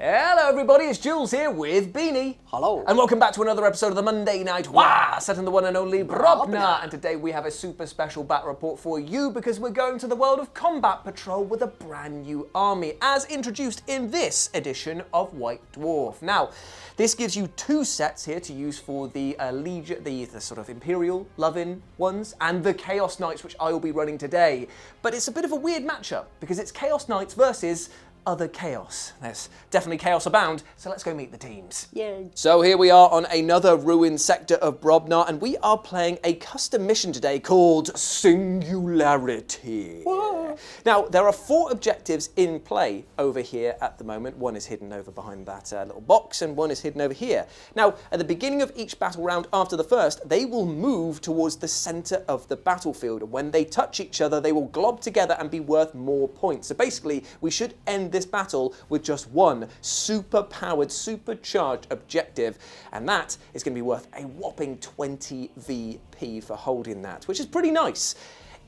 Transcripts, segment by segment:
Hello everybody, it's Jules here with Beanie. Hello. And welcome back to another episode of the Monday Night Wah, set in the one and only Brobna. And today we have a super special bat report for you because we're going to the world of Combat Patrol with a brand new army, as introduced in this edition of White Dwarf. Now, this gives you two sets here to use for the Legion, the sort of Imperial loving ones, and the Chaos Knights, which I will be running today. But it's a bit of a weird matchup because it's Chaos Knights versus other chaos. There's definitely chaos abound, so let's go meet the teams. Yay. So here we are on another ruined sector of Brobna, and we are playing a custom mission today called Singularity. Whoa. Now, there are 4 objectives in play over here at the moment. One is hidden over behind that little box, and one is hidden over here. Now, at the beginning of each battle round after the first, they will move towards the center of the battlefield, and when they touch each other, they will glob together and be worth more points. So basically, we should end this battle with just one super-powered, supercharged objective, and that is going to be worth a whopping 20 VP for holding that, which is pretty nice.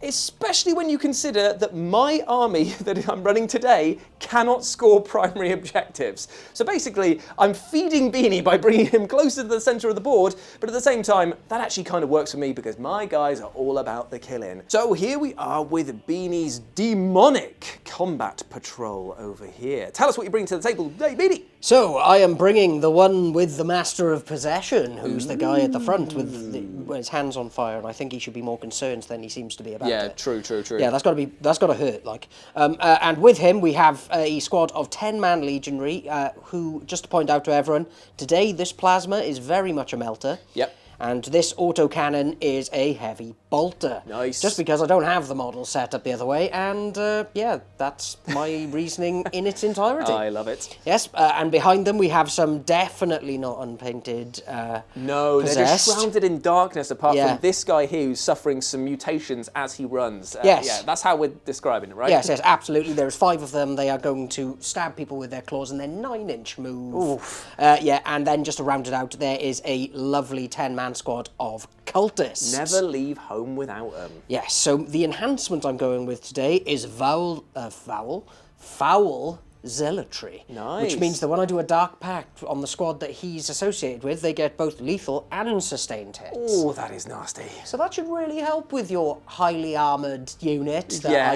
Especially when you consider that my army that I'm running today cannot score primary objectives. So basically, I'm feeding Beanie by bringing him closer to the center of the board, but at the same time, that actually kind of works for me because my guys are all about the killing. So here we are with Beanie's demonic combat patrol over here. Tell us what you bring to the table today, Beanie. So, I am bringing the one with the Master of Possession, who's the guy at the front with his hands on fire, and I think he should be more concerned than he seems to be about it. True. Yeah, that's got to hurt, like. And with him, we have a squad of 10-man legionary, who, just to point out to everyone, today this plasma is very much a melter. Yep. And this autocannon is a heavy bolter. Nice. Just because I don't have the model set up the other way, and yeah, that's my reasoning in its entirety. I love it. Yes, and behind them we have some definitely not unpainted No, possessed. they're just shrouded in darkness apart from this guy here who's suffering some mutations as he runs. Yes. Yeah, that's how we're describing it, right? Yes, absolutely. There's 5 of them. They are going to stab people with their claws and their 9-inch move. Oof. Yeah, and then just to round it out, there is a lovely 10-man squad of cultists. Never leave home without them. Yes, so the enhancement I'm going with today is foul zealotry. Nice. Which means that when I do a dark pact on the squad that he's associated with, they get both lethal and sustained hits. Oh, that is nasty. So that should really help with your highly armoured unit that Yeah.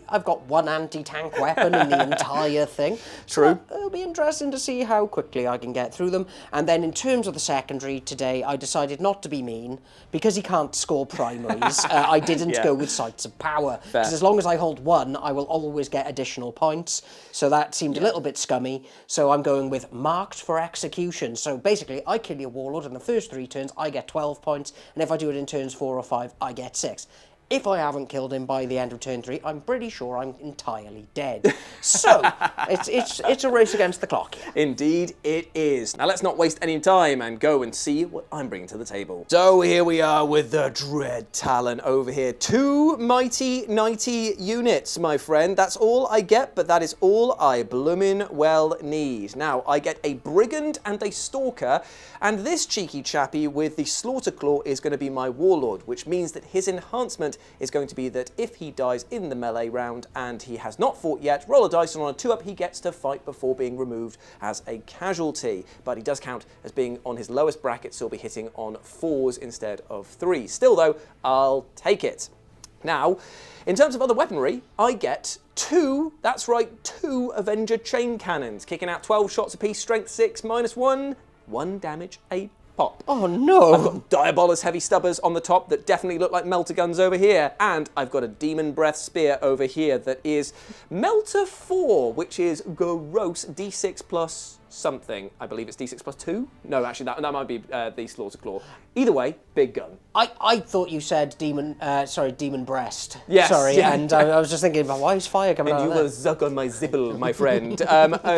I've got one anti-tank weapon in the entire thing. True. So it'll be interesting to see how quickly I can get through them. And then in terms of the secondary today, I decided not to be mean because he can't score primaries. I didn't go with Sights of Power. Because as long as I hold 1, I will always get additional points. So that seemed a little bit scummy, so I'm going with Marked for Execution. So basically, I kill your warlord in the first 3 turns, I get 12 points, and if I do it in turns 4 or 5, I get 6. If I haven't killed him by the end of turn 3, I'm pretty sure I'm entirely dead. So, it's a race against the clock. Indeed it is. Now let's not waste any time and go and see what I'm bringing to the table. So here we are with the Dread Talon over here. 2 mighty knighty units, my friend. That's all I get, but that is all I bloomin' well need. Now, I get a Brigand and a Stalker, and this cheeky chappy with the Slaughter Claw is going to be my Warlord, which means that his enhancement is going to be that if he dies in the melee round and he has not fought yet, roll a dice, and on a 2-up he gets to fight before being removed as a casualty. But he does count as being on his lowest bracket, so he'll be hitting on 4s instead of 3s. Still though, I'll take it. Now, in terms of other weaponry, I get 2, that's right, 2 Avenger chain cannons, kicking out 12 shots apiece, strength 6, -1, 1 damage a pop. Oh no! I've got Diabolus heavy stubbers on the top that definitely look like melter guns over here, and I've got a Demon Breath spear over here that is Melter 4, which is gross D6 plus something. I believe it's D6 plus 2? No, actually that might be the Slaughter Claw. Either way, big gun. I thought you said demon breast. Yes. Sorry, yeah. and I was just thinking, why is fire coming out And of you there? will zuck on my zibble, my friend.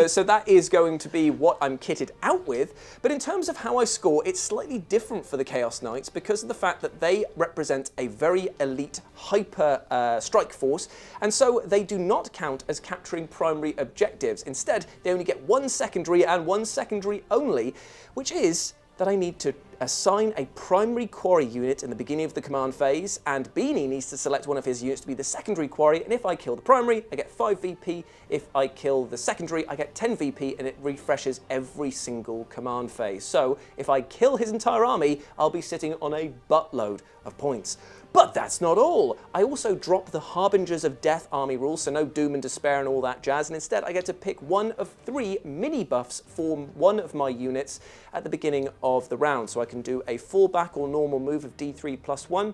So that is going to be what I'm kitted out with. But in terms of how I score, it's slightly different for the Chaos Knights because of the fact that they represent a very elite hyper strike force, and so they do not count as capturing primary objectives. Instead, they only get 1 secondary and 1 secondary only, which is that I need to assign a primary quarry unit in the beginning of the command phase, and Beanie needs to select one of his units to be the secondary quarry, and if I kill the primary, I get 5 VP. If I kill the secondary, I get 10 VP, and it refreshes every single command phase. So if I kill his entire army, I'll be sitting on a buttload of points. But that's not all. I also drop the Harbingers of Death army rules, so no doom and despair and all that jazz, and instead I get to pick one of 3 mini buffs for one of my units at the beginning of the round. So I can do a fallback or normal move of D3+1.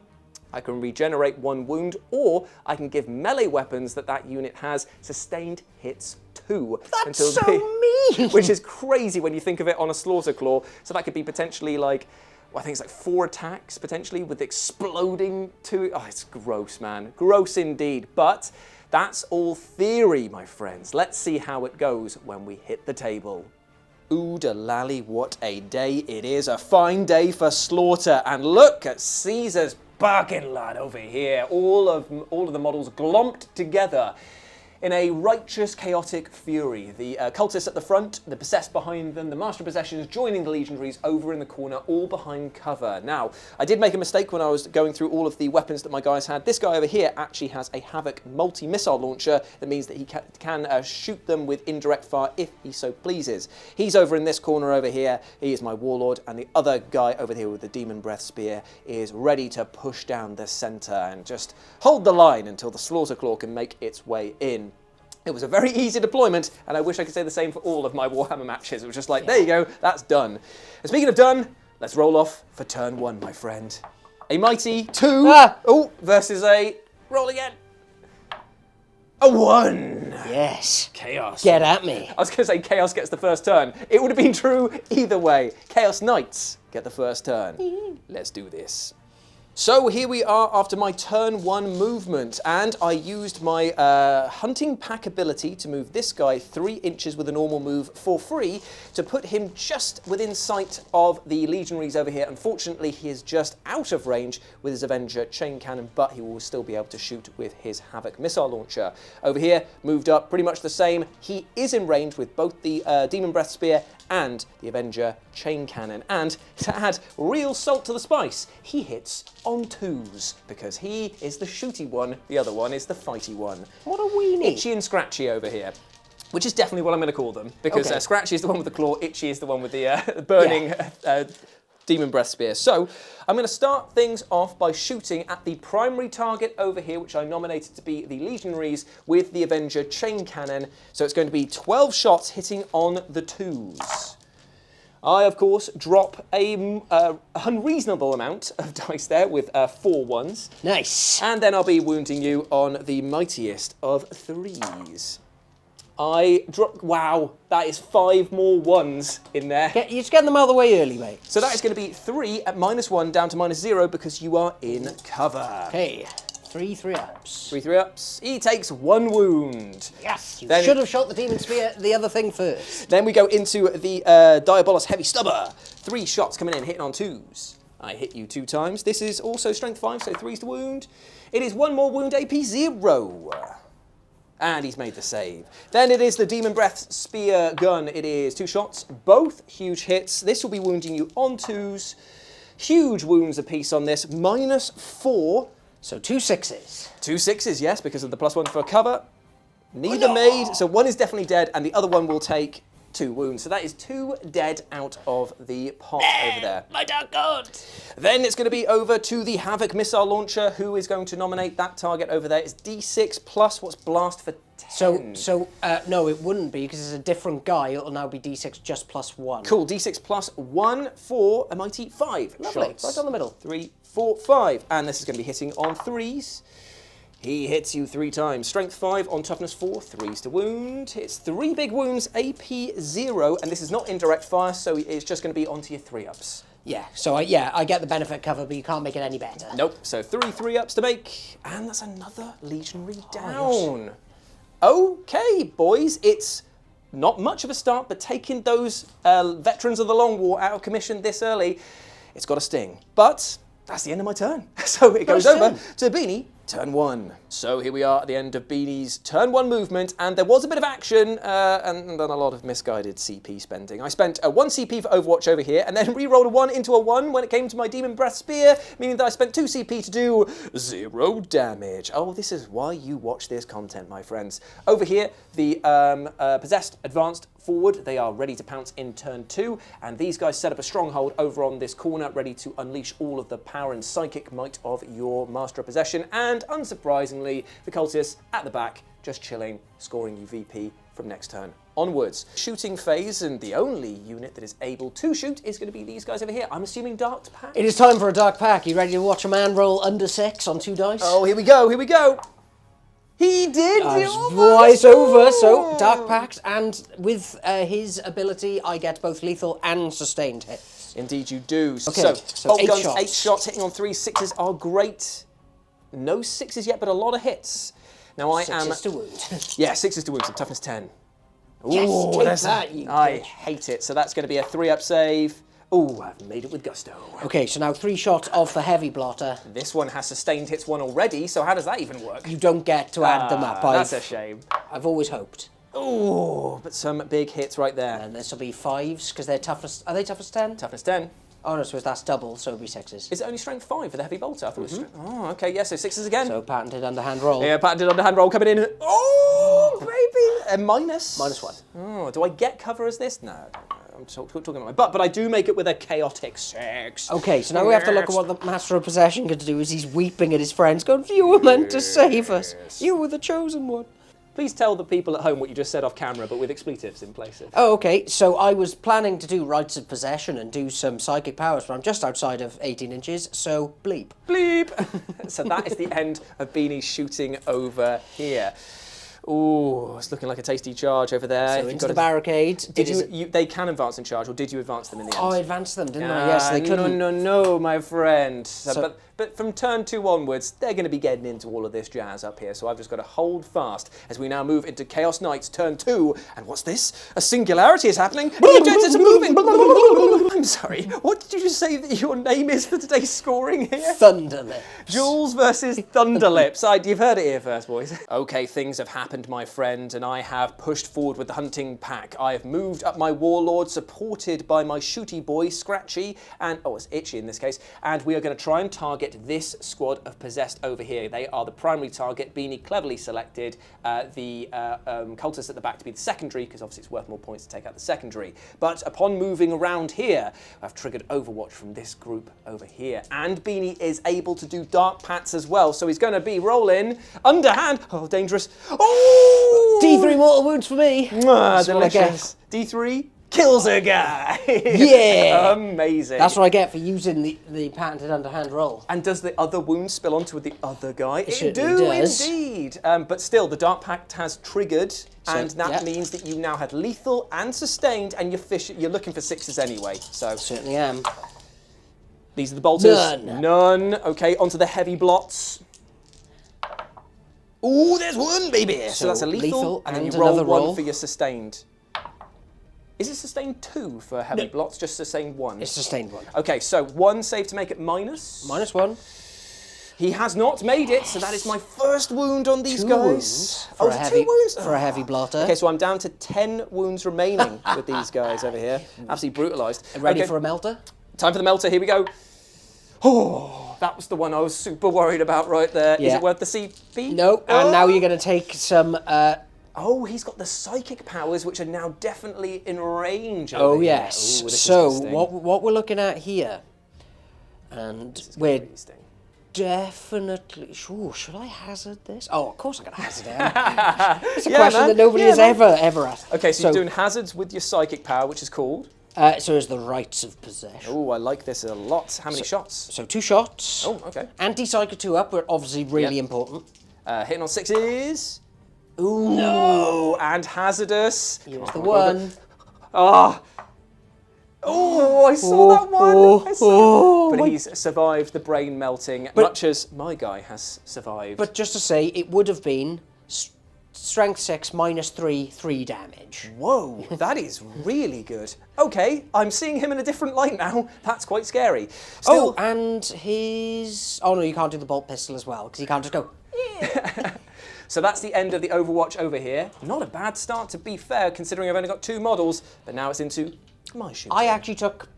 I can regenerate 1 wound, or I can give melee weapons that unit has sustained hits 2. That's so mean! Which is crazy when you think of it on a Slaughter Claw. So that could be potentially like, well, I think it's like 4 attacks potentially with exploding 2. Oh, it's gross, man. Gross indeed. But that's all theory, my friends. Let's see how it goes when we hit the table. Ooh-da-lally, what a day it is. A fine day for slaughter. And look at Caesar's bargain lot over here. All of the models glomped together in a righteous, chaotic fury. The cultists at the front, the possessed behind them, the master possessions joining the legionaries over in the corner, all behind cover. Now, I did make a mistake when I was going through all of the weapons that my guys had. This guy over here actually has a Havoc multi-missile launcher. That means that he can shoot them with indirect fire if he so pleases. He's over in this corner over here. He is my warlord, and the other guy over here with the Demon Breath Spear is ready to push down the center and just hold the line until the Slaughter Claw can make its way in. It was a very easy deployment, and I wish I could say the same for all of my Warhammer matches. It was just like, there you go, that's done. And speaking of done, let's roll off for turn 1, my friend. A mighty 2 versus a, roll again, a 1. Yes. Chaos. Get at me. I was going to say Chaos gets the first turn. It would have been true either way. Chaos Knights get the first turn. Let's do this. So here we are after my turn 1 movement, and I used my hunting pack ability to move this guy 3 inches with a normal move for free to put him just within sight of the legionaries over here. Unfortunately, he is just out of range with his Avenger chain cannon, but he will still be able to shoot with his Havoc missile launcher. Over here, moved up pretty much the same. He is in range with both the Demon Breath Spear and the Avenger chain cannon. And to add real salt to the spice, he hits on 2s, because he is the shooty one, the other one is the fighty one. What a weenie. Itchy and Scratchy over here. Which is definitely what I'm going to call them, because Okay. Scratchy is the one with the claw, Itchy is the one with the burning Demon Breath Spear. So I'm going to start things off by shooting at the primary target over here, which I nominated to be the legionaries with the Avenger chain cannon. So it's going to be 12 shots hitting on the 2s. I, of course, drop a unreasonable amount of dice there with 4 1s. Nice. And then I'll be wounding you on the mightiest of 3s. I drop, wow, that is 5 more 1s in there. You're just getting them out of the way early, mate. So that is going to be 3 at -1 down to -0 because you are in cover. Okay, 3 3-ups. 3 3-ups. He takes 1 wound. Yes, you Then should have shot the Demon Spear, the other thing first. Then we go into the Diabolus Heavy Stubber. 3 shots coming in, hitting on 2s. I hit you 2 times. This is also strength 5, so 3's the wound. It is 1 more wound, AP 0. And he's made the save. Then it is the Demon Breath Spear Gun. It is 2 shots, both huge hits. This will be wounding you on 2s. Huge wounds apiece on this, -4. So 2 6s. 2 6s, yes, because of the +1 for cover. Neither made, so 1 is definitely dead, and the other one will take 2 wounds. So that is 2 dead out of the pot over there. My dark god. Then it's going to be over to the Havoc missile launcher, who is going to nominate that target over there. It's D6 plus what's blast for 10. So no, it wouldn't be, because it's a different guy. It'll now be D6 just +1. Cool, D6 plus 1 for a mighty 5 Lovely, shots. right down the middle. 3, 4, 5. And this is going to be hitting on 3s. He hits you 3 times. Strength 5 on toughness 4, 3s to wound. It's 3 big wounds, AP 0, and this is not indirect fire, so it's just going to be onto your 3-ups. Yeah, so I get the benefit cover, but you can't make it any better. Nope, so 3 3-ups to make, and that's another legionary down. Okay, boys, it's not much of a start, but taking those veterans of the Long War out of commission this early, it's got a sting. But that's the end of my turn. So it goes over to Beanie Turn 1. So here we are at the end of Beanie's turn 1 movement, and there was a bit of action and then a lot of misguided CP spending. I spent a 1 CP for Overwatch over here, and then re-rolled a 1 into a 1 when it came to my Demon Breath Spear, meaning that I spent 2 CP to do 0 damage. Oh, this is why you watch this content, my friends. Over here, the Possessed advanced forward. They are ready to pounce in turn 2, and these guys set up a stronghold over on this corner, ready to unleash all of the power and psychic might of your Master of Possession, and unsurprisingly, the cultists at the back, just chilling, scoring you VP from next turn onwards. Shooting phase, and the only unit that is able to shoot is going to be these guys over here. I'm assuming Dark Pack. It is time for a Dark Pack. You ready to watch a man roll under 6 on 2 dice? Oh, here we go, here we go. He did! Twice over, so Dark Pact, and with his ability, I get both lethal and sustained hits. Indeed you do. Okay, so bolt 8 guns, shots. 8 shots, hitting on 3 6s are great. No 6s yet, but a lot of hits. Now I am... 6s to wound. Yeah, 6s to wound, so toughness 10. Yes, Ooh, take that, you I bitch. hate it. So that's going to be a 3-up save. Ooh, I've made it with gusto. Okay, so now 3 shots of the heavy blotter. This one has sustained hits 1 already, so how does that even work? You don't get to add them up. That's a shame. I've always hoped. Ooh, but some big hits right there. And this will be 5s, because they're toughness... Are they toughness 10? Toughness 10. Oh no, so that's double, so it'll be 6s. Is it only strength 5 for the heavy bolter? I thought it was strength... Oh, okay, yeah, so 6s again. So patented underhand roll. Yeah, patented underhand roll coming in. Oh, baby! A minus? -1. Oh, do I get cover as this? No. I'm talking about my butt, but I do make it with a chaotic 6. Okay, so now we have to look at what the Master of Possession can do, is he's weeping at his friends, going, you were meant to save us. You were the chosen one. Please tell the people at home what you just said off camera, but with expletives in place of... Oh, okay, so I was planning to do Rites of Possession and do some psychic powers, but I'm just outside of 18 inches, so bleep. Bleep! So that is the end of Beanie's shooting over here. Ooh, it's looking like a tasty charge over there. So into the barricade. Did you? They can advance in charge, or did you advance them in the end? Oh, I advanced them, didn't I? Yes, they couldn't. No, my friend. But from turn 2 onwards, they're going to be getting into all of this jazz up here, so I've just got to hold fast as we now move into Chaos Knights turn 2. And what's this? A singularity is happening. The objectives are moving. I'm sorry, what did you just say that your name is for today's scoring here? Thunderlips. Jules versus Thunderlips. You've heard it here first, boys. Okay, things have happened, my friend, and I have pushed forward with the hunting pack. I have moved up my warlord, supported by my shooty boy, Scratchy, and, oh, it's Itchy in this case, and we are going to try and target this squad of Possessed over here. They are the primary target. Beanie cleverly selected the cultists at the back to be the secondary, because obviously it's worth more points to take out the secondary. But upon moving around here, I've triggered Overwatch from this group over here. And Beanie is able to do Dark Pats as well, so he's going to be rolling underhand. Oh, dangerous. Oh! D3 mortal wounds for me. Delicious. D3 kills a guy. Yeah. Amazing. That's what I get for using the patented underhand roll. And does the other wound spill onto the other guy? It does. Indeed. But still, the Dark Pact has triggered, and that means that you now had lethal and sustained, and you're looking for 6s anyway. So Certainly am. These are the bolters. None. Okay, onto the heavy blots. Ooh, there's 1, baby. So that's a lethal and then you roll 1 for your sustained. Is it sustained 2 for heavy blots? Just sustained 1? It's sustained 1. Okay, so 1 save to make it minus. -1. He has not made it, so that is my first wound on these 2 guys. wounds for a heavy, 2 wounds? for a heavy blotter. Okay, so I'm down to 10 wounds remaining with these guys over here. Absolutely brutalised. Ready for a melter? Time for the melter, here we go. Oh, that was the one I was super worried about right there. Yeah. Is it worth the CP? No, and now you're going to take some... Oh, he's got the psychic powers, which are now definitely in range. Oh, yes. Ooh, so, what we're looking at here, and we're definitely... Ooh, should I hazard this? Oh, of course I'm going to hazard it. It's a question that nobody has ever asked. Okay, so you're doing hazards with your psychic power, which is called... so is the Rites of Possession. Oh, I like this a lot. How many shots? So 2 shots. Oh, okay. Anti-psychic 2 up, are obviously really important. Hitting on 6s. Ooh, no. And hazardous. Here's the 1. Ah. Oh, I saw that one. But he's survived the brain melting, much as my guy has survived. But just to say, it would have been strength 6, -3, 3 damage. Whoa, that is really good. Okay, I'm seeing him in a different light now. That's quite scary. Still, Oh, and his... Oh, no, you can't do the bolt pistol as well, because you can't just go... So that's the end of the Overwatch over here. Not a bad start, to be fair, considering I've only got 2 models, but now it's into my shooting. I actually took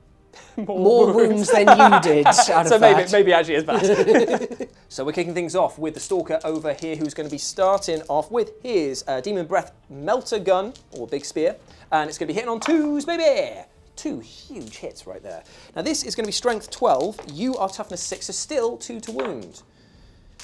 more wounds than you did out of so that. maybe actually is bad. So we're kicking things off with the Stalker over here, who's going to be starting off with his Demon Breath Melter Gun, or Big Spear, and it's going to be hitting on 2s, baby! 2 huge hits right there. Now this is going to be Strength 12. You are Toughness 6, so still 2 to wound.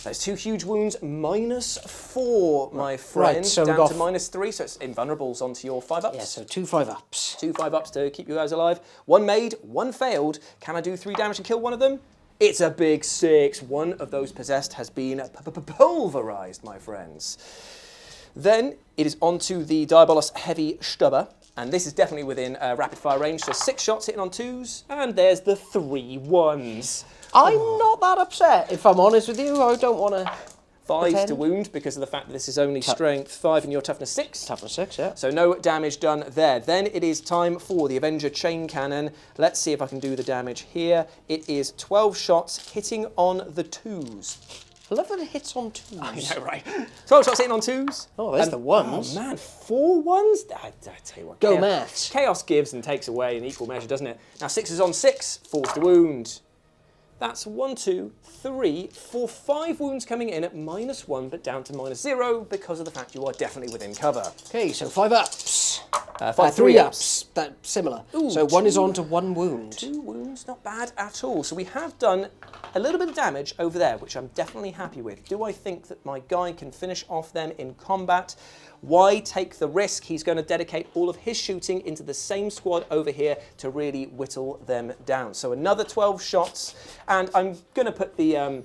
That's 2 huge wounds, -4, my friend. Right, so down to -3, so it's invulnerables onto your 5-ups. Yeah, so 2 5-ups. 2 5-ups to keep you guys alive. 1 made, 1 failed. Can I do 3 damage and kill one of them? It's a big 6. One of those possessed has been pulverized, my friends. Then it is onto the Diabolus Heavy Stubber. And this is definitely within rapid fire range. So 6 shots hitting on 2s. And there's the 3 1s. I'm not that upset, if I'm honest with you. I don't want to... 5 to wound because of the fact that this is only strength 5 and your toughness 6. Toughness 6, yeah. So no damage done there. Then it is time for the Avenger Chain Cannon. Let's see if I can do the damage here. It is 12 shots hitting on the 2s. I love that it hits on 2s. I know, right? 12 shots hitting on 2s. Oh, there's the 1s. Oh man, 4 1s? I tell you what. Go maths. Chaos gives and takes away in equal measure, doesn't it? Now 6s on 6, 4s to wound. That's 1, 2, 3, 4, 5 wounds coming in at -1, but down to -0 because of the fact you are definitely within cover. Okay, so 5-ups. 3 ups. That's similar. Ooh, so 1 is on to 1 wound. 2 wounds, not bad at all. So we have done a little bit of damage over there, which I'm definitely happy with. Do I think that my guy can finish off them in combat? Why take the risk? He's going to dedicate all of his shooting into the same squad over here to really whittle them down. So another 12 shots, and I'm going to put the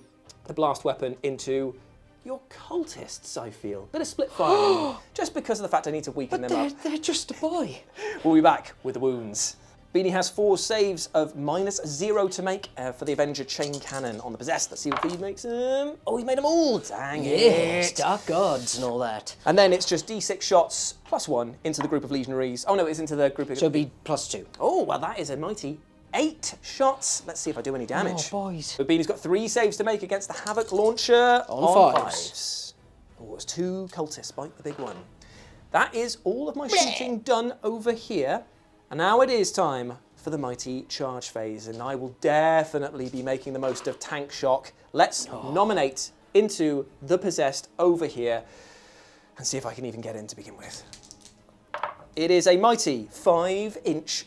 blast weapon into your cultists, I feel. Bit of split firing, just because of the fact I need to weaken them up. They're just a boy. We'll be back with the wounds. Beanie has 4 saves of -0 to make for the Avenger Chain Cannon on the Possessed. Let's see if he makes them. Oh, he made them all. Dang Yes, it. Dark Gods and all that. And then it's just D6 shots +1 into the group of Legionaries. Oh no, it's into the group of... So it'd be +2. Oh, well that is a mighty 8 shots. Let's see if I do any damage. Oh, boys. But Beanie's got 3 saves to make against the Havoc Launcher On 5s. Oh, it's 2 cultists, bite the big one. That is all of my shooting done over here. And now it is time for the mighty charge phase, and I will definitely be making the most of Tank Shock. Let's nominate into the Possessed over here and see if I can even get in to begin with. It is a mighty 5-inch.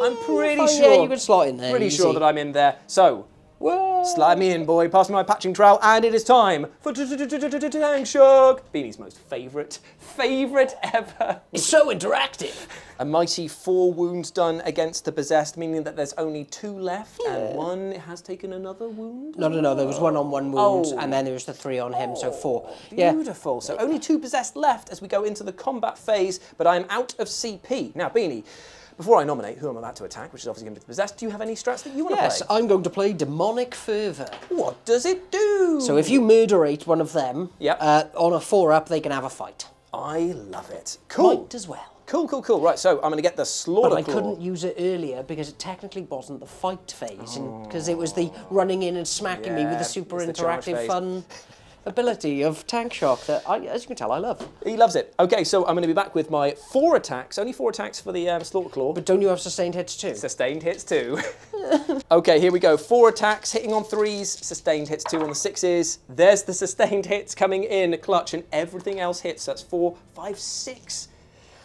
I'm pretty sure. Yeah, you could slot in there. Pretty easy. sure that I'm in there. So, slide me in, boy. Pass me my patching trowel, and it is time for Tank Shock. Beanie's most favourite ever. It's so interactive. A mighty 4 wounds done against the Possessed, meaning that there's only 2 left, and 1 has taken another wound. No, there was 1 on 1 wound, and then there was the 3 on him, so 4. Beautiful. So only 2 Possessed left as we go into the combat phase, but I'm out of CP. Now, Beanie, before I nominate who I'm about to attack, which is obviously going to be the Possessed, do you have any strats that you want to play? Yes, I'm going to play Demonic Fervour. What does it do? So if you murderate one of them, Yep. on a 4-up, they can have a fight. I love it. Cool. Might as well. Cool. Right, so I'm going to get the Slaughter But I Claw. couldn't use it earlier because it technically wasn't the fight phase, because it was the running in and smacking me with the super it's the charge interactive phase. fun ability of Tank Shock that, as you can tell, I love. He loves it. Okay, so I'm going to be back with my 4 attacks. Only 4 attacks for the Slaughter Claw. But don't you have sustained hits too? Sustained hits 2. Okay, here we go. 4 attacks, hitting on 3s, sustained hits 2 on the 6s. There's the sustained hits coming in, clutch, and everything else hits. That's 4, 5, 6.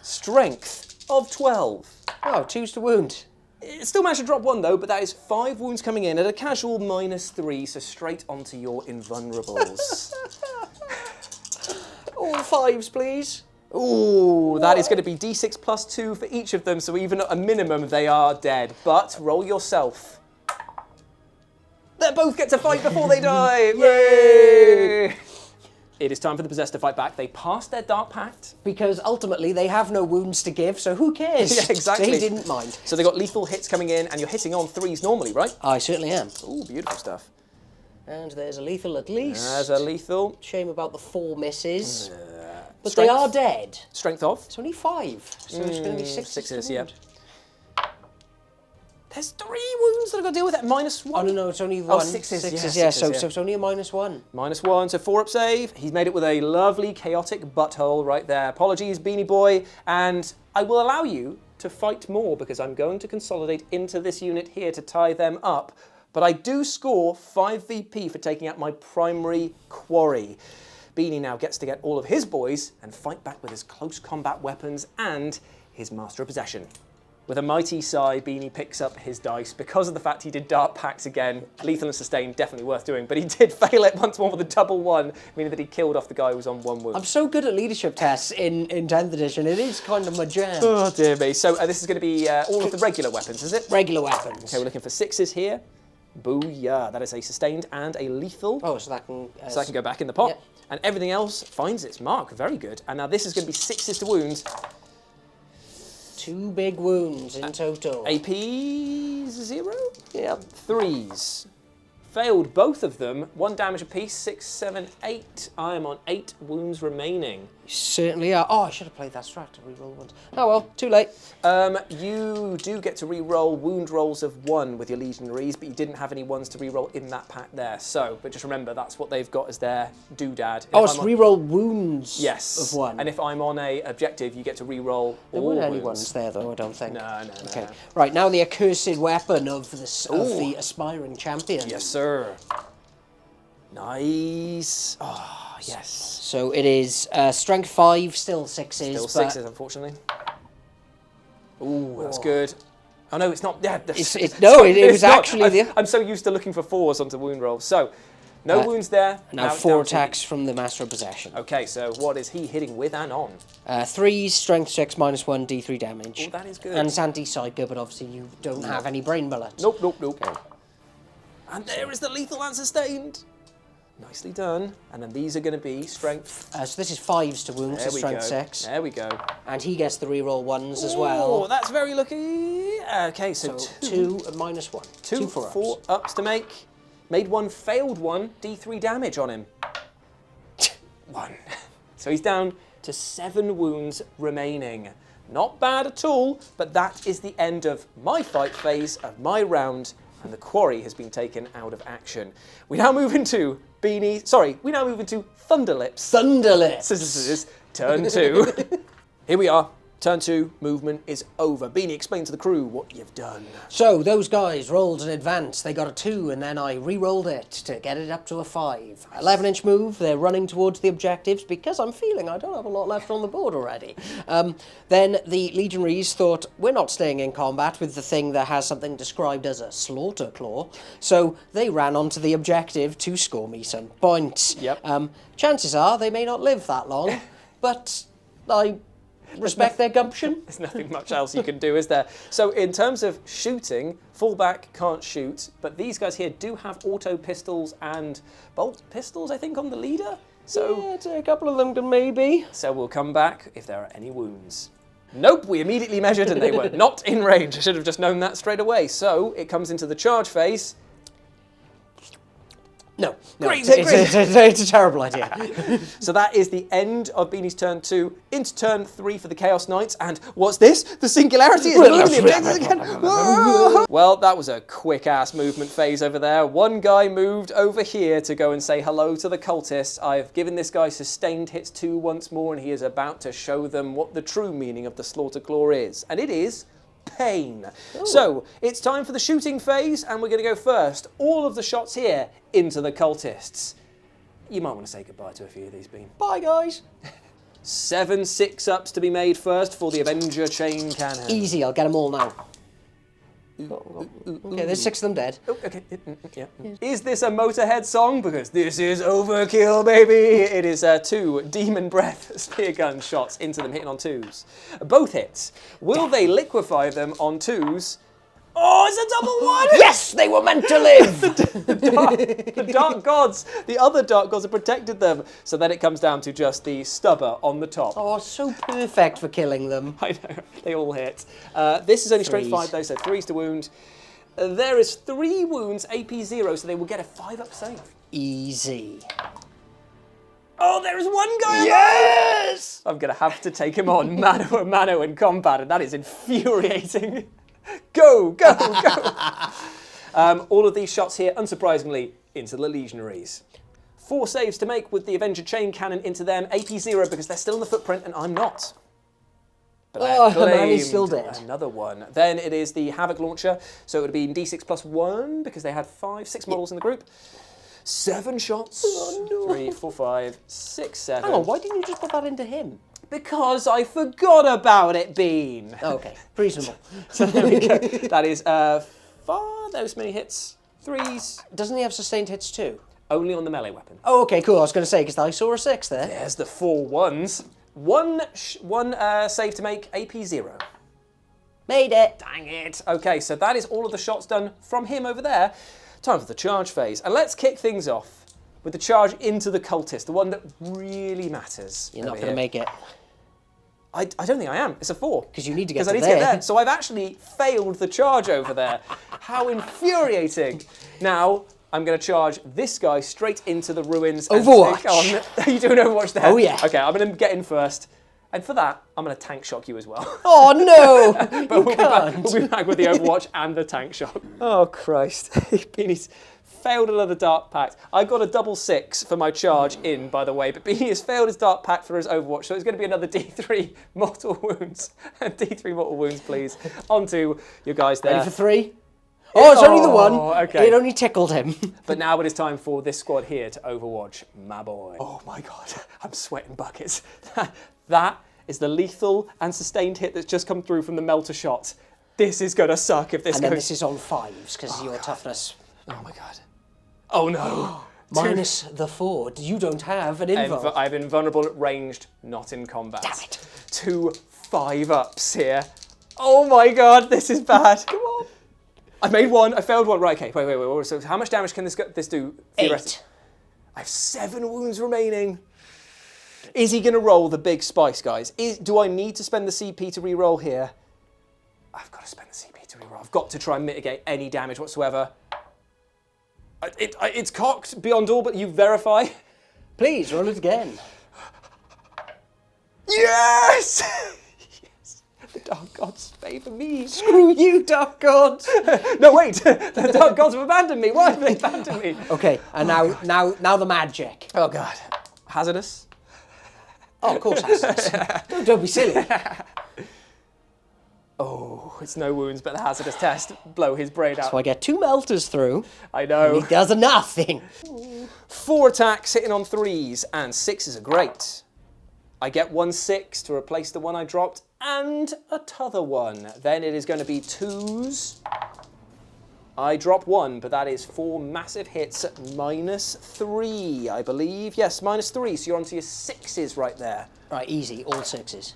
Strength of 12. Oh, 2s to wound. It still managed to drop 1 though, but that is 5 wounds coming in at a casual -3, so straight onto your invulnerables. All 5s, please. Ooh, that is going to be D6 +2 for each of them, so even at a minimum they are dead. But roll yourself. They both get to fight before they die! Yay! It is time for the Possessed to fight back. They passed their Dark Pact. Because ultimately they have no wounds to give, so who cares? Yeah, exactly. They didn't mind. So they got lethal hits coming in, and you're hitting on 3s normally, right? I certainly am. Ooh, beautiful stuff. And there's a lethal at least. There's a lethal. Shame about the 4 misses. But they are dead. Strength of? It's only 5, so it's going to be 6 sixes, yeah. There's 3 wounds that I've got to deal with at -1. Oh, no, it's only 1. Oh, sixes, yeah. Sixes, So yeah. it's only a -1. -1, so 4 up save. He's made it with a lovely chaotic butthole right there. Apologies, Beanie Boy, and I will allow you to fight more because I'm going to consolidate into this unit here to tie them up. But I do score 5 VP for taking out my primary quarry. Beanie now gets to get all of his boys and fight back with his close combat weapons and his Master of Possession. With a mighty sigh, Beanie picks up his dice because of the fact he did dart packs again. Lethal and sustained, definitely worth doing, but he did fail it once more with a double 1, meaning that he killed off the guy who was on 1 wound. I'm so good at leadership tests in 10th edition. It is kind of my jam. Oh dear me. So this is going to be all of the regular weapons, is it? Regular weapons. Okay, we're looking for 6s here. Booyah. That is a sustained and a lethal. Oh, so that can... so that can go back in the pot. Yep. And everything else finds its mark. Very good. And now this is going to be 6s to wounds. 2 big wounds in total. AP 0? Yep. 3s. Failed both of them. 1 damage apiece. 6, 7, 8. I am on 8 wounds remaining. Certainly are. Oh, I should have played that strat to reroll ones. Oh well, too late. You do get to re-roll wound rolls of 1 with your legionaries, but you didn't have any ones to re-roll in that pack there. So, but just remember, that's what they've got as their doodad. Oh, it's reroll wounds yes. of 1. And if I'm on a objective, you get to re-roll There all weren't any wounds. ones there, though, I don't think. No. Okay, right, now the accursed weapon of the aspiring champion. Yes, sir. Nice. Oh, yes. So it is strength 5, still 6s. Still 6s, unfortunately. Ooh, that's good. Oh no, it's not. Yeah, it was actually I'm so used to looking for 4s onto wound rolls. So, no wounds there. Now 4 attacks from the Master of Possession. Okay, so what is he hitting with and on? 3s, strength 6, -1, D3 damage. Oh, that is good. And it's anti-psycho, but obviously you don't have any brain bullets. Nope. Okay. And there is the lethal and sustained. Nicely done. And then these are going to be strength. So this is 5s to wounds, so strength 6. There we go. And he gets the reroll 1s as well. Oh, that's very lucky. Okay, so 2 and -1. 2 4 ups to make. Made 1, failed 1, D3 damage on him. 1. So he's down to 7 wounds remaining. Not bad at all, but that is the end of my fight phase of my round, and the quarry has been taken out of action. We now move into Thunderlips. Thunderlips! Turn 2. Here we are. Turn 2, movement is over. Beanie, explain to the crew what you've done. So, those guys rolled an advance. They got a 2, and then I re-rolled it to get it up to a 5. 11-inch move, they're running towards the objectives because I'm feeling I don't have a lot left on the board already. Then the legionaries thought, we're not staying in combat with the thing that has something described as a slaughter claw. So, they ran onto the objective to score me some points. Yep. Chances are they may not live that long, but I respect their gumption. There's nothing much else you can do, is there? So in terms of shooting, fullback can't shoot, but these guys here do have auto pistols and bolt pistols, I think, on the leader. So yeah, a couple of them can maybe. So we'll come back if there are any wounds. Nope, we immediately measured and they were not in range. I should have just known that straight away. So it comes into the charge phase. No, Great. It's a terrible idea. So that is the end of Beanie's turn 2, into turn 3 for the Chaos Knights, and what's this? The Singularity is moving the objectives again! Well, that was a quick-ass movement phase over there. One guy moved over here to go and say hello to the cultists. I've given this guy sustained hits 2 once more, and he is about to show them what the true meaning of the Slaughter Claw is, and it is pain. Ooh. So it's time for the shooting phase, and we're going to go first. All of the shots here into the cultists. You might want to say goodbye to a few of these, Bean. Bye, guys. 7 6-ups to be made first for the Avenger chain cannon. Easy, I'll get them all now. Okay, there's 6 of them dead. Oh, okay. Yeah. Is this a Motorhead song? Because this is overkill, baby. It is 2 Demon Breath spear gun shots into them, hitting on 2s. Both hits. Will they liquefy them on 2s? Oh, it's a double 1! Yes, they were meant to live! the dark gods, the other dark gods have protected them. So then it comes down to just the stubber on the top. Oh, so perfect for killing them. I know, they all hit. This is only strength 5 though, so 3s to wound. There is 3 wounds, AP 0, so they will get a 5-up save. Easy. Oh, there is one guy alive! Yes! I'm going to have to take him on mano a mano in combat, and that is infuriating. Go, go, go! All of these shots here, unsurprisingly, into the legionaries. 4 saves to make with the Avenger chain cannon into them. AP 0 because they're still in the footprint and I'm not. But oh, man, he's still dead. Another one. Then it is the Havoc launcher. So it would be D6 plus 1 because they had 6 models in the group. 7 shots. Oh, no. 3, 4, 5, 6, 7. Hang on, why didn't you just put that into him? Because I forgot about it, Bean. Oh, okay, reasonable. So there we go. That is those many hits. 3s. Doesn't he have sustained hits too? Only on the melee weapon. Oh, okay, cool. I was going to say, because I saw a 6 there. There's the 4 ones. One save to make, AP 0. Made it. Dang it. Okay, so that is all of the shots done from him over there. Time for the charge phase. And let's kick things off with the charge into the cultist, the one that really matters. You're not going to make it. I don't think I am. It's a 4. Because you need to get to I need to get there. So I've actually failed the charge over there. How infuriating. Now, I'm going to charge this guy straight into the ruins. Overwatch. And take on... You doing Overwatch there? Oh, yeah. Okay, I'm going to get in first. And for that, I'm going to tank shock you as well. Oh, no. But we'll be back with the Overwatch and the tank shock. Oh, Christ. Beanie's failed another Dark Pact. I got a double 6 for my charge in, by the way, but Beanie has failed his Dark Pact for his Overwatch, so it's going to be another D3 mortal wounds. D3 mortal wounds, please. On to you guys there. Ready for 3? Oh, it's only the 1. Okay. It only tickled him. But now it is time for this squad here to Overwatch my boy. Oh my God, I'm sweating buckets. That is the lethal and sustained hit that's just come through from the melter shot. This is going to suck if this goes... And then this is on 5s because of your toughness. Oh my God. Oh no. Minus the 4. You don't have an invuln. I have invulnerable ranged, not in combat. Damn it. 2 5-ups here. Oh my God, this is bad. Come on. I made 1, I failed 1. Right, okay, wait. So how much damage can this do? 8. I have 7 wounds remaining. Is he going to roll the big spice, guys? Do I need to spend the CP to re-roll here? I've got to spend the CP to re-roll. I've got to try and mitigate any damage whatsoever. It's cocked beyond all, but you verify. Please, roll it again. Yes! Yes! The Dark Gods favour me. Screw you, Dark Gods! No, wait! The Dark Gods have abandoned me. Why have they abandoned me? Okay, and now the magic. Oh God. Hazardous? Oh, of course hazardous. Don't be silly. Oh, it's no wounds, but the hazardous test. Blow his brain out. So I get 2 melters through. I know. And he does nothing. 4 attacks hitting on 3s, and 6s are great. I get 1 6 to replace the one I dropped, and a t'other one. Then it is going to be 2s. I drop 1, but that is 4 massive hits at -3, I believe. Yes, -3, so you're onto your 6s right there. Right, easy, all 6s.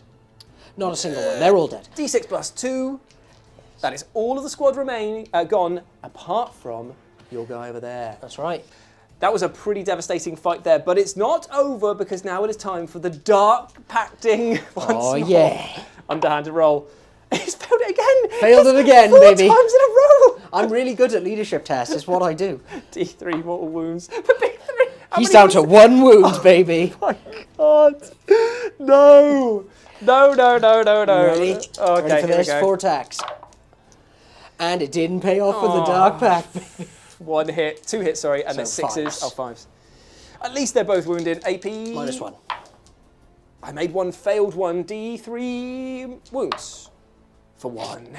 Not a single one, they're all dead. D6 plus 2. That is all of the squad gone, apart from your guy over there. That's right. That was a pretty devastating fight there, but it's not over because now it is time for the Dark Pacting once more. Yeah. Underhanded roll. He's failed it again. Failed it again, 4 baby. 4 times in a row. I'm really good at leadership tests, it's what I do. D3 mortal wounds. But big 3. He's down to 1 wound, baby. Oh my God. No. No. Ready? Okay, Ready for here this? we go. 4 attacks. And it didn't pay off with the Dark Pact. 1 hit, 2 hits, sorry, and So then 6s. 5s. Oh, 5s. At least they're both wounded. AP... -1. I made 1, failed 1, D3 wounds for 1.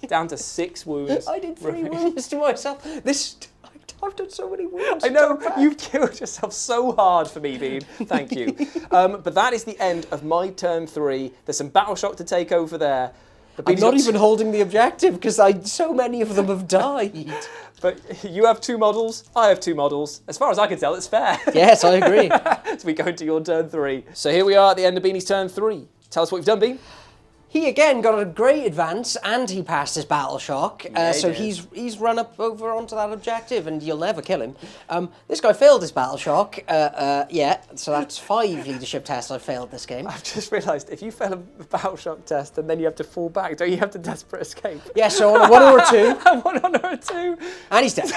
Down to 6 wounds. I did 3 wounds to myself. I've done so many wounds. I know, you've killed yourself so hard for me, Bean. Thank you. But that is the end of my turn 3. There's some battle shock to take over there. I'm not even holding the objective because so many of them have died. But you have 2 models, I have 2 models. As far as I can tell, it's fair. Yes, I agree. So we go into your turn 3. So here we are at the end of Beanie's turn 3. Tell us what you've done, Bean. He again got a great advance and he passed his battle shock. Yeah, so he he's run up over onto that objective and you'll never kill him. This guy failed his battle shock. Yeah, so that's 5 leadership tests I failed this game. I've just realised if you fail a battle shock test and then you have to fall back, don't you have to desperate escape? Yeah, so on a 1 or a 2. 1 or a 2. And he's dead.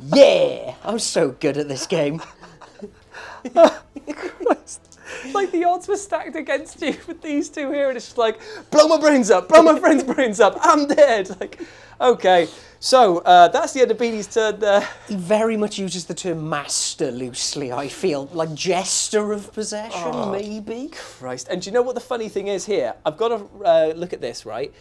Yeah! I'm so good at this game. Like the odds were stacked against you with these two here, and it's just like, blow my brains up, blow my friend's brains up, I'm dead. Like, okay, so that's the end of Beanie's turn there. He very much uses the term master loosely, I feel. Like jester of possession, maybe? Christ. And do you know what the funny thing is here? I've got to look at this, right?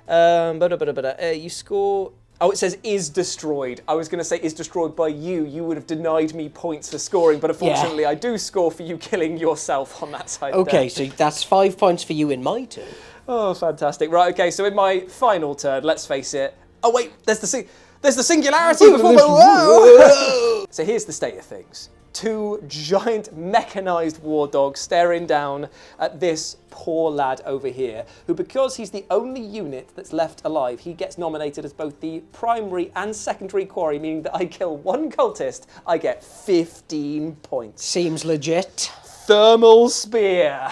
You score... Oh, it says is destroyed. I was going to say is destroyed by you. You would have denied me points for scoring, but unfortunately I do score for you killing yourself on that side. Okay, so that's 5 points for you in my turn. Oh, fantastic. Right, okay, so in my final turn, let's face it. Oh, wait, there's the singularity before my... Whoa! So here's the state of things. 2 giant mechanized war dogs staring down at this poor lad over here, who, because he's the only unit that's left alive, he gets nominated as both the primary and secondary quarry, meaning that I kill 1 cultist, I get 15 points. Seems legit. Thermal spear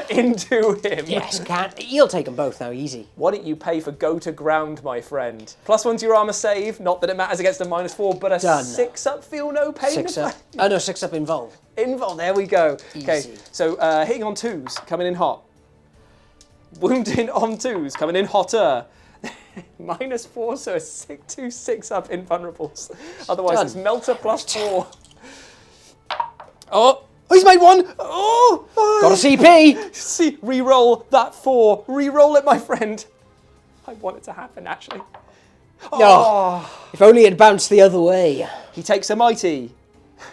into him. Yes, he'll take them both now, easy. Why don't you pay for go to ground, my friend? +1 to your armor save, not that it matters against a -4, but a Done. 6-up feel no pain. 6-up. Oh no, 6-up involve. Invul, there we go. Easy. Okay, so hitting on 2s, coming in hot. Wounding on 2s, coming in hotter. -4, so a 6-2-6-up invulnerables. Otherwise, Done. it's melter +4. Oh, he's made 1. Oh, Got a CP. See, re-roll that 4. Re-roll it, my friend. I want it to happen, actually. No. If only it bounced the other way. He takes a mighty.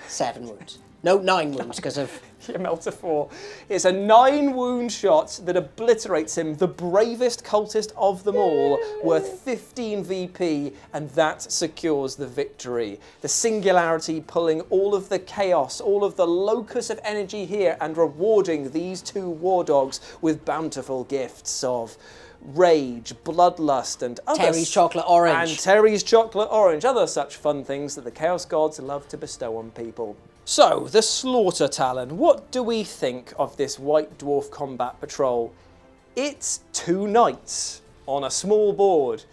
7 wounds. No, 9 wounds because of... Yeah, melter 4. It's a 9-wound shot that obliterates him, the bravest cultist of them all, worth 15 VP, and that secures the victory. The singularity pulling all of the chaos, all of the locus of energy here, and rewarding these 2 war dogs with bountiful gifts of rage, bloodlust, and other... Terry's chocolate orange. And Terry's chocolate orange, other such fun things that the Chaos Gods love to bestow on people. So, the Slaughter Talon. What do we think of this White Dwarf Combat Patrol? It's 2 knights on a small board.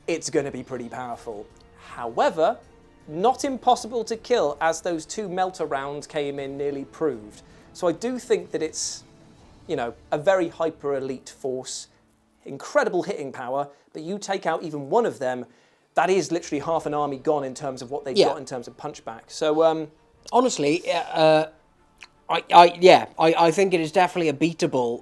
It's going to be pretty powerful. However, not impossible to kill, as those 2 melter rounds came in nearly proved. So I do think that it's, you know, a very hyper-elite force, incredible hitting power, but you take out even one of them, that is literally half an army gone in terms of what they've got in terms of punchback. So, honestly, I think it is definitely a beatable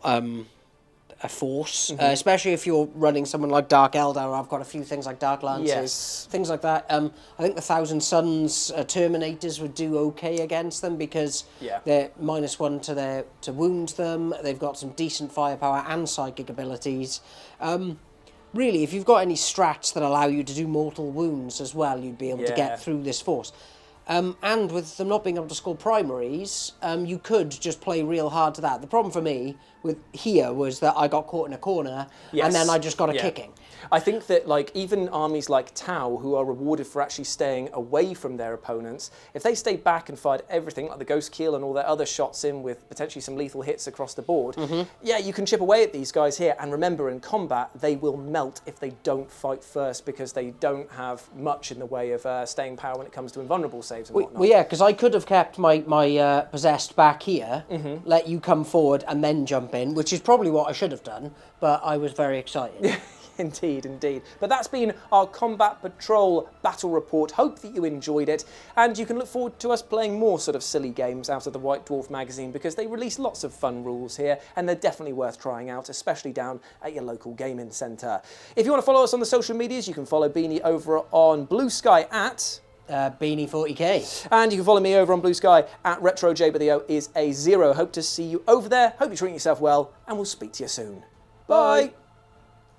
a force, especially if you're running someone like Dark Eldar. I've got a few things like Dark Lances, things like that. I think the Thousand Suns Terminators would do okay against them because they're -1 to wound them. They've got some decent firepower and psychic abilities. Really, if you've got any strats that allow you to do mortal wounds as well, you'd be able to get through this force. And with them not being able to score primaries, you could just play real hard to that. The problem for me with here was that I got caught in a corner, and then I just got a kicking. I think that like even armies like Tau, who are rewarded for actually staying away from their opponents, if they stayed back and fired everything, like the Ghost Keel and all their other shots in with potentially some lethal hits across the board, yeah, you can chip away at these guys here. And remember, in combat, they will melt if they don't fight first because they don't have much in the way of staying power when it comes to invulnerable saves and whatnot. Well, yeah, because I could have kept my possessed back here, let you come forward and then jump in, which is probably what I should have done, but I was very excited. Indeed, indeed. But that's been our Combat Patrol Battle Report. Hope that you enjoyed it, and you can look forward to us playing more sort of silly games out of the White Dwarf magazine because they release lots of fun rules here, and they're definitely worth trying out, especially down at your local gaming centre. If you want to follow us on the social medias, you can follow Beanie over on Blue Sky at... Beanie40k. And you can follow me over on Blue Sky at RetroJ, but the O is a 0. Hope to see you over there. Hope you're treating yourself well, and we'll speak to you soon. Bye.